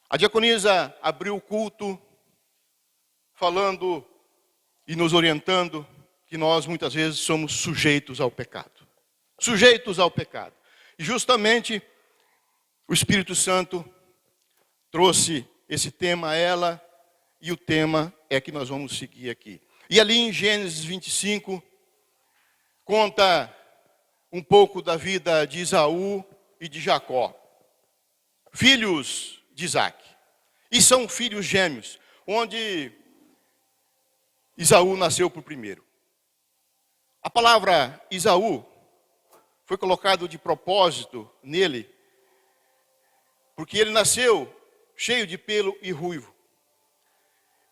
A diaconisa abriu o culto falando e nos orientando que nós muitas vezes somos sujeitos ao pecado. Sujeitos ao pecado. E justamente o Espírito Santo trouxe esse tema a ela e o tema é que nós vamos seguir aqui. E ali em Gênesis 25, conta um pouco da vida de Esaú e de Jacó, filhos de Isaac. E são filhos gêmeos, onde Esaú nasceu por primeiro. A palavra Esaú foi colocado de propósito nele, porque ele nasceu cheio de pelo e ruivo.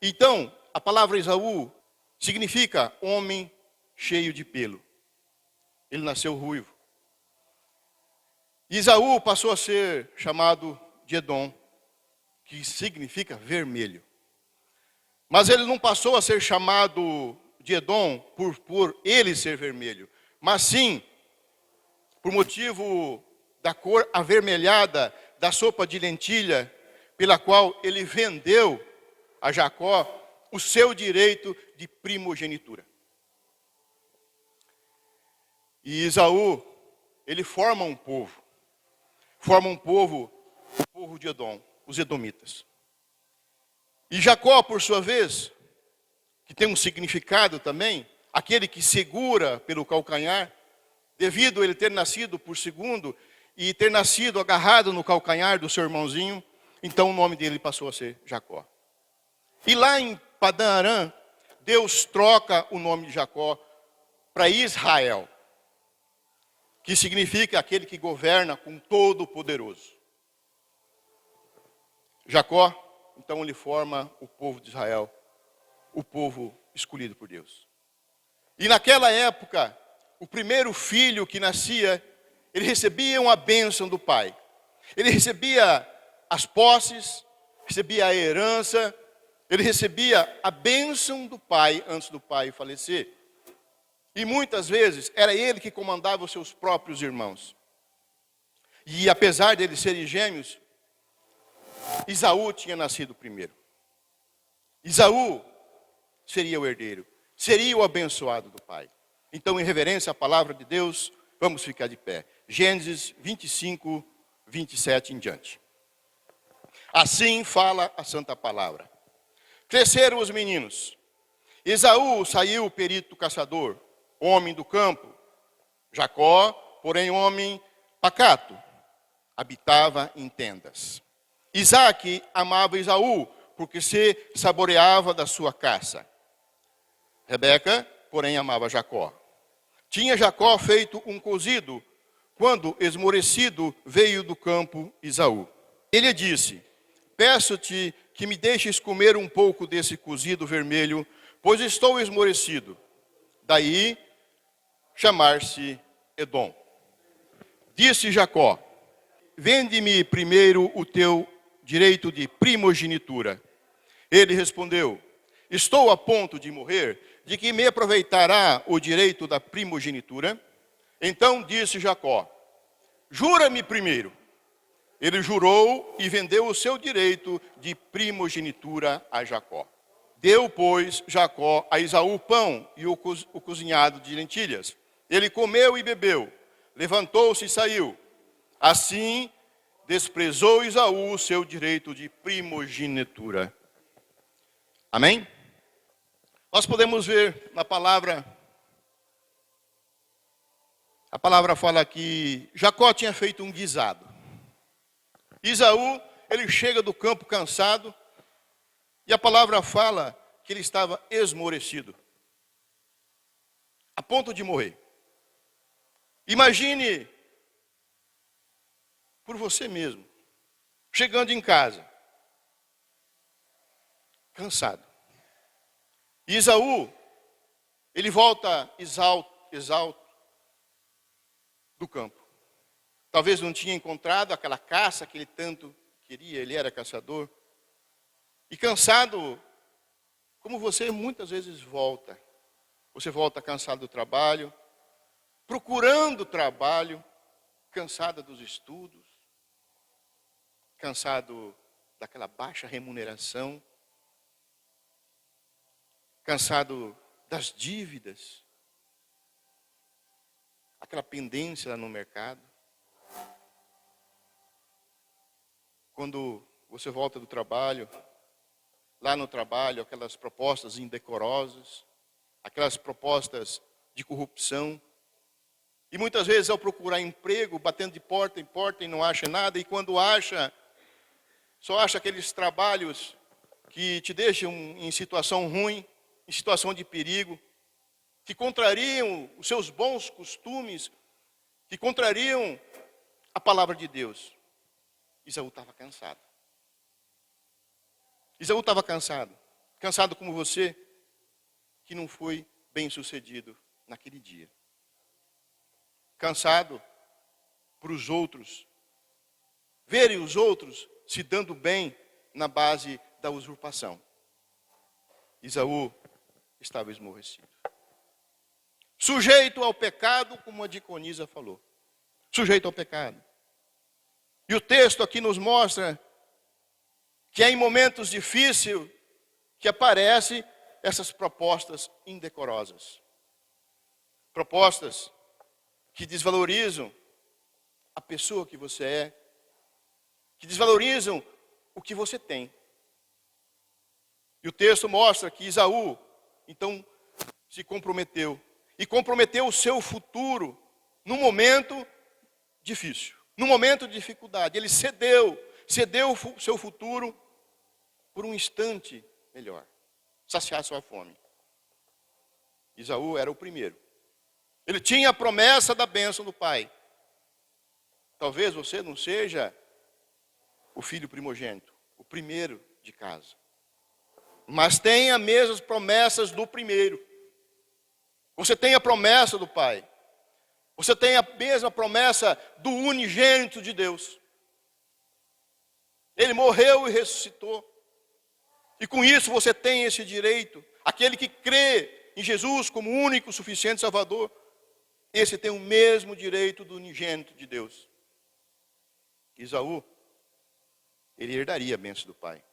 Então, a palavra Esaú significa homem cheio de pelo. Ele nasceu ruivo. Esaú passou a ser chamado de Edom, que significa vermelho. Mas ele não passou a ser chamado de Edom por ele ser vermelho, mas sim por motivo da cor avermelhada da sopa de lentilha, pela qual ele vendeu a Jacó o seu direito de primogenitura. E Esaú, ele forma um povo. O povo de Edom, os edomitas. E Jacó, por sua vez, que tem um significado também, aquele que segura pelo calcanhar, devido a ele ter nascido por segundo e ter nascido agarrado no calcanhar do seu irmãozinho, então o nome dele passou a ser Jacó. E lá em Padã Arã, Deus troca o nome de Jacó para Israel, que significa aquele que governa com Todo-Poderoso. Jacó, então, ele forma o povo de Israel, o povo escolhido por Deus. E naquela época, o primeiro filho que nascia, ele recebia uma bênção do pai. Ele recebia as posses, recebia a herança, ele recebia a bênção do pai antes do pai falecer. E muitas vezes era ele que comandava os seus próprios irmãos. E apesar deles serem gêmeos, Esaú tinha nascido primeiro. Esaú seria o herdeiro, seria o abençoado do pai. Então, em reverência à palavra de Deus, vamos ficar de pé. Gênesis 25, 27 em diante. Assim fala a santa palavra. Cresceram os meninos. Esaú saiu perito caçador, homem do campo. Jacó, porém, homem pacato, habitava em tendas. Isaque amava Esaú, porque se saboreava da sua caça. Rebeca, porém, amava Jacó. Tinha Jacó feito um cozido, quando, esmorecido, veio do campo Esaú. Ele disse: peço-te que me deixes comer um pouco desse cozido vermelho, pois estou esmorecido. Daí, chamar-se Edom. Disse Jacó: vende-me primeiro o teu direito de primogenitura. Ele respondeu: estou a ponto de morrer, de que me aproveitará o direito da primogenitura? Então disse Jacó: jura-me primeiro. Ele jurou e vendeu o seu direito de primogenitura a Jacó. Deu, pois, Jacó a Esaú pão e o cozinhado de lentilhas. Ele comeu e bebeu, levantou-se e saiu. Assim, desprezou Esaú o seu direito de primogenitura. Amém? Nós podemos ver na palavra, a palavra fala que Jacó tinha feito um guisado. Esaú, ele chega do campo cansado, e a palavra fala que ele estava esmorecido, a ponto de morrer. Imagine por você mesmo, chegando em casa, cansado. E Esaú, ele volta exalto do campo. Talvez não tinha encontrado aquela caça que ele tanto queria, ele era caçador. E cansado, como você muitas vezes volta. Você volta cansado do trabalho, procurando trabalho, cansada dos estudos, cansado daquela baixa remuneração, cansado das dívidas, aquela pendência lá no mercado. Quando você volta do trabalho, lá no trabalho, aquelas propostas indecorosas, aquelas propostas de corrupção. E muitas vezes ao procurar emprego, batendo de porta em porta e não acha nada, e quando acha, só acha aqueles trabalhos que te deixam em situação ruim, em situação de perigo, que contrariam os seus bons costumes, que contrariam a palavra de Deus. Esaú estava cansado. Esaú estava cansado. Cansado como você, que não foi bem sucedido naquele dia. Cansado por os outros, verem os outros se dando bem na base da usurpação. Esaú estava esmorrecido. Sujeito ao pecado, como a diaconisa falou. Sujeito ao pecado. E o texto aqui nos mostra que é em momentos difíceis que aparecem essas propostas indecorosas. Propostas que desvalorizam a pessoa que você é, que desvalorizam o que você tem. E o texto mostra que Esaú, então, se comprometeu. E comprometeu o seu futuro num momento difícil, num momento de dificuldade. Ele cedeu o seu futuro por um instante melhor, saciar sua fome. Esaú era o primeiro. Ele tinha a promessa da bênção do pai. Talvez você não seja o filho primogênito, o primeiro de casa. Mas tem as mesmas promessas do primeiro. Você tem a promessa do pai. Você tem a mesma promessa do unigênito de Deus. Ele morreu e ressuscitou. E com isso você tem esse direito. Aquele que crê em Jesus como único, suficiente Salvador, esse tem o mesmo direito do unigênito de Deus. Esaú, ele herdaria a bênção do pai.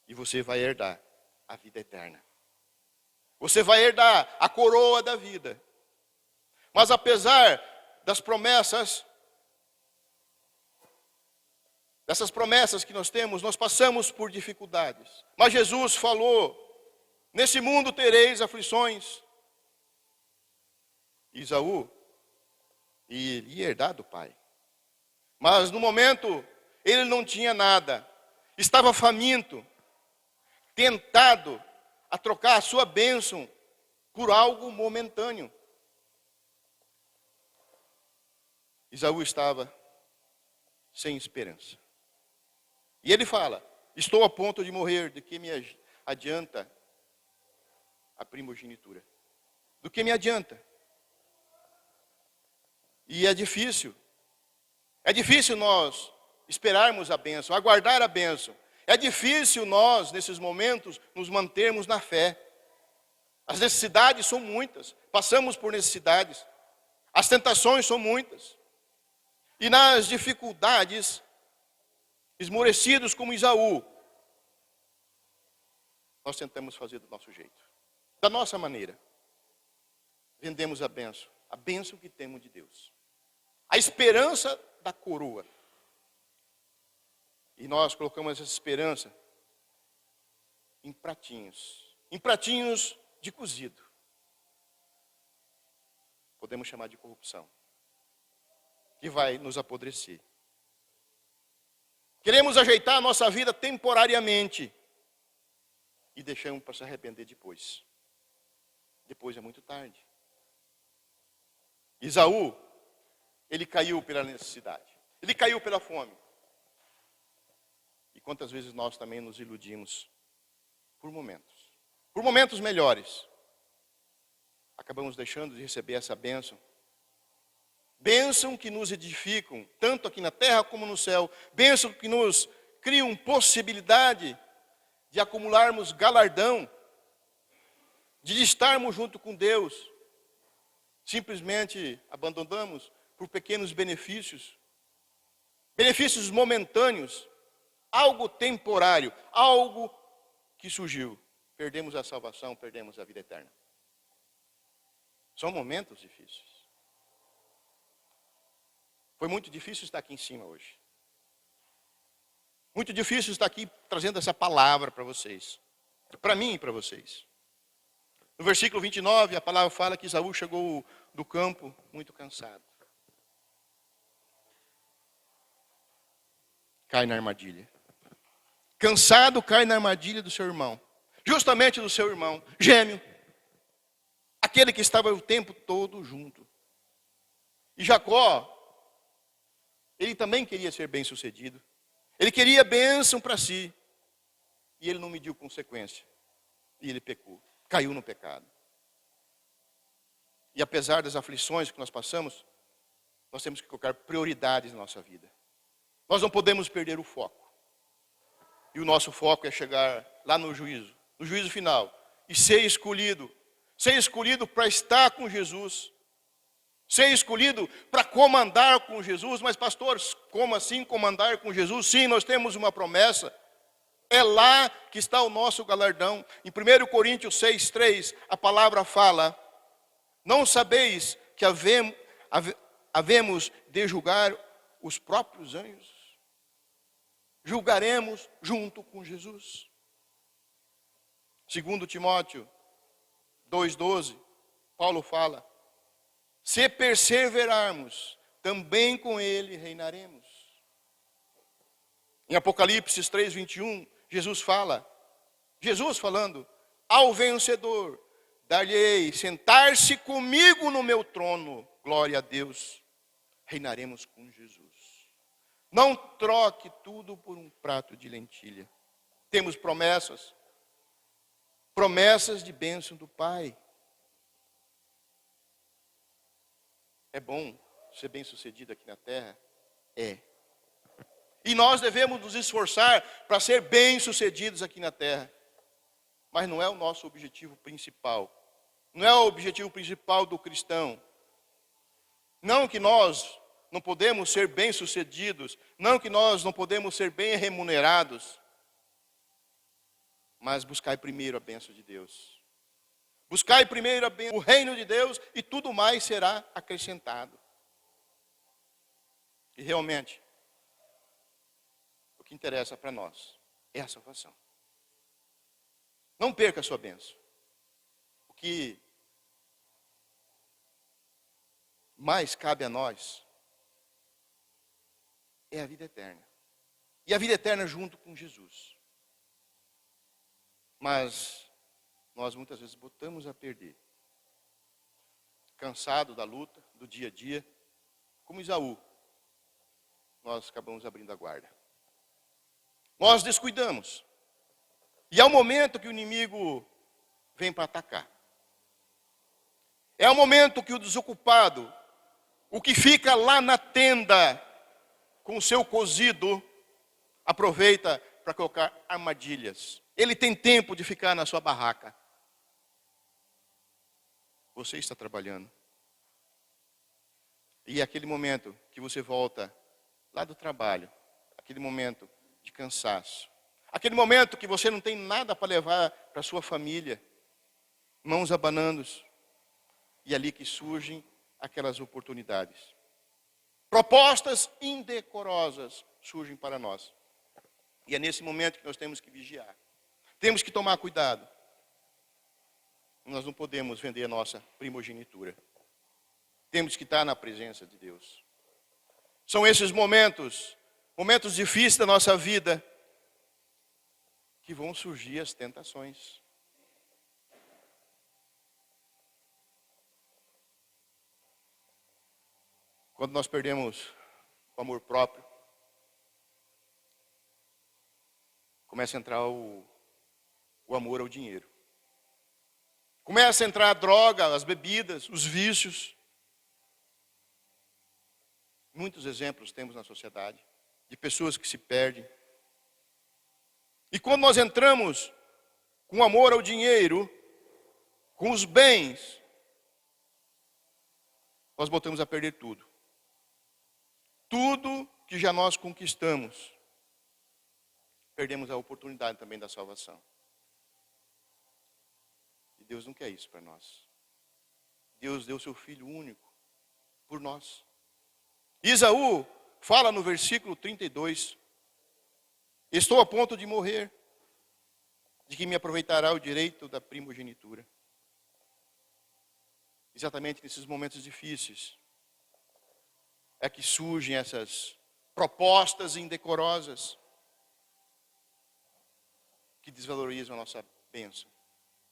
E você vai herdar a vida eterna. Você vai herdar a coroa da vida. Mas apesar das promessas, dessas promessas que nós temos, nós passamos por dificuldades. Mas Jesus falou, nesse mundo tereis aflições. Esaú ia herdar do pai. Mas no momento, ele não tinha nada. Estava faminto, tentado a trocar a sua bênção por algo momentâneo. Esaú estava sem esperança. E ele fala, estou a ponto de morrer, de que me adianta a primogenitura? Do que me adianta? E é difícil nós esperarmos a bênção, aguardar a bênção. É difícil nós, nesses momentos, nos mantermos na fé. As necessidades são muitas, passamos por necessidades. As tentações são muitas. E nas dificuldades, esmorecidos como Esaú, nós tentamos fazer do nosso jeito, da nossa maneira. Vendemos a bênção que temos de Deus. A esperança da coroa. E nós colocamos essa esperança em pratinhos de cozido. Podemos chamar de corrupção. Que vai nos apodrecer. Queremos ajeitar a nossa vida temporariamente. E deixamos para se arrepender depois. Depois é muito tarde. Esaú, ele caiu pela necessidade. Ele caiu pela fome. E quantas vezes nós também nos iludimos por momentos melhores. Acabamos deixando de receber essa bênção. Bênção que nos edificam, tanto aqui na terra como no céu. Bênção que nos criam possibilidade de acumularmos galardão, de estarmos junto com Deus. Simplesmente abandonamos por pequenos benefícios momentâneos, algo temporário, algo que surgiu. Perdemos a salvação, perdemos a vida eterna. São momentos difíceis. Foi muito difícil estar aqui em cima hoje. Muito difícil estar aqui trazendo essa palavra para vocês. Para mim e para vocês. No versículo 29, a palavra fala que Esaú chegou do campo muito cansado. Cai na armadilha. Cansado, cai na armadilha do seu irmão. Justamente do seu irmão, gêmeo. Aquele que estava o tempo todo junto. E Jacó, ele também queria ser bem-sucedido. Ele queria bênção para si. E ele não mediu consequência. E ele pecou. Caiu no pecado. E apesar das aflições que nós passamos, nós temos que colocar prioridades na nossa vida. Nós não podemos perder o foco. E o nosso foco é chegar lá no juízo final. E ser escolhido para estar com Jesus. Ser escolhido para comandar com Jesus. Mas pastor, como assim comandar com Jesus? Sim, nós temos uma promessa. É lá que está o nosso galardão. Em 1 Coríntios 6:3, a palavra fala: não sabeis que havemos de julgar os próprios anjos? Julgaremos junto com Jesus. 2 Timóteo 2:12, Paulo fala: se perseverarmos, também com ele reinaremos. Em Apocalipse 3:21, Jesus falando: ao vencedor, dar-lhe-ei sentar-se comigo no meu trono, glória a Deus, reinaremos com Jesus. Não troque tudo por um prato de lentilha. Temos promessas de bênção do Pai. É bom ser bem-sucedido aqui na terra? É. E nós devemos nos esforçar para ser bem-sucedidos aqui na terra. Mas não é o nosso objetivo principal. Não é o objetivo principal do cristão. Não que nós não podemos ser bem-sucedidos. Não que nós não podemos ser bem remunerados. Mas buscai primeiro a bênção de Deus. Buscai primeiro o reino de Deus e tudo mais será acrescentado. E realmente, o que interessa para nós é a salvação. Não perca a sua bênção. O que mais cabe a nós é a vida eterna. E a vida eterna junto com Jesus. Mas nós muitas vezes botamos a perder. Cansado da luta, do dia a dia, como Esaú, nós acabamos abrindo a guarda. Nós descuidamos. E é o momento que o inimigo vem para atacar. É o momento que o desocupado, o que fica lá na tenda com o seu cozido, aproveita para colocar armadilhas. Ele tem tempo de ficar na sua barraca. Você está trabalhando. E é aquele momento que você volta lá do trabalho, aquele momento de cansaço, aquele momento que você não tem nada para levar para sua família, mãos abanando, e é ali que surgem aquelas oportunidades. Propostas indecorosas surgem para nós. E é nesse momento que nós temos que vigiar. Temos que tomar cuidado. Nós não podemos vender a nossa primogenitura. Temos que estar na presença de Deus. São esses momentos difíceis da nossa vida, que vão surgir as tentações. Quando nós perdemos o amor próprio, começa a entrar o amor ao dinheiro. Começa a entrar a droga, as bebidas, os vícios. Muitos exemplos temos na sociedade de pessoas que se perdem. E quando nós entramos com amor ao dinheiro, com os bens, nós botamos a perder tudo. Tudo que já nós conquistamos. perdemos a oportunidade também da salvação. E Deus não quer isso para nós. Deus deu seu Filho único por nós. Esaú fala no versículo 32, estou a ponto de morrer, de que me aproveitará o direito da primogenitura. Exatamente nesses momentos difíceis é que surgem essas propostas indecorosas que desvalorizam a nossa bênção,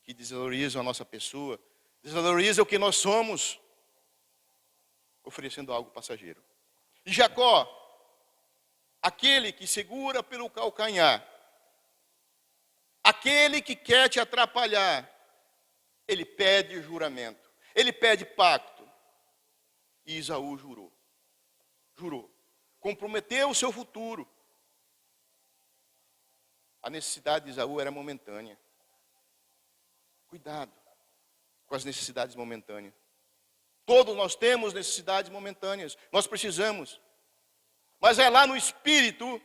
que desvalorizam a nossa pessoa, desvalorizam o que nós somos, oferecendo algo passageiro. E Jacó, aquele que segura pelo calcanhar, aquele que quer te atrapalhar, ele pede juramento, ele pede pacto. E Esaú jurou, comprometeu o seu futuro. A necessidade de Esaú era momentânea. Cuidado com as necessidades momentâneas. Todos nós temos necessidades momentâneas, nós precisamos. Mas é lá no Espírito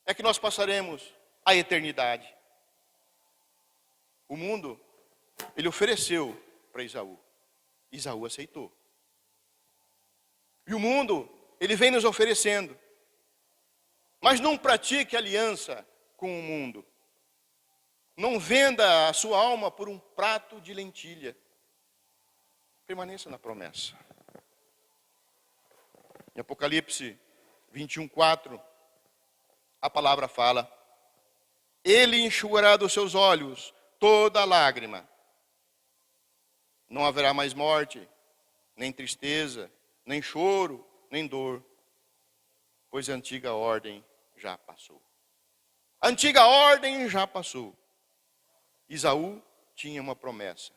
é que nós passaremos a eternidade. O mundo, ele ofereceu para Esaú. Esaú aceitou. E o mundo, ele vem nos oferecendo. Mas não pratique aliança com o mundo. Não venda a sua alma por um prato de lentilha. Permaneça na promessa. Em Apocalipse 21:4, a palavra fala: Ele enxugará dos seus olhos toda lágrima. Não haverá mais morte, nem tristeza, nem choro, nem dor, pois a antiga ordem já passou. A antiga ordem já passou. Esaú tinha uma promessa.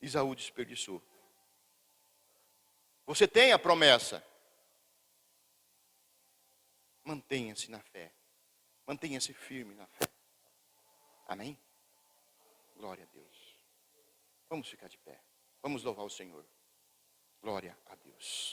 Esaú desperdiçou. Você tem a promessa. Mantenha-se na fé. Mantenha-se firme na fé. Amém? Glória a Deus. Vamos ficar de pé. Vamos louvar o Senhor. Glória a Deus.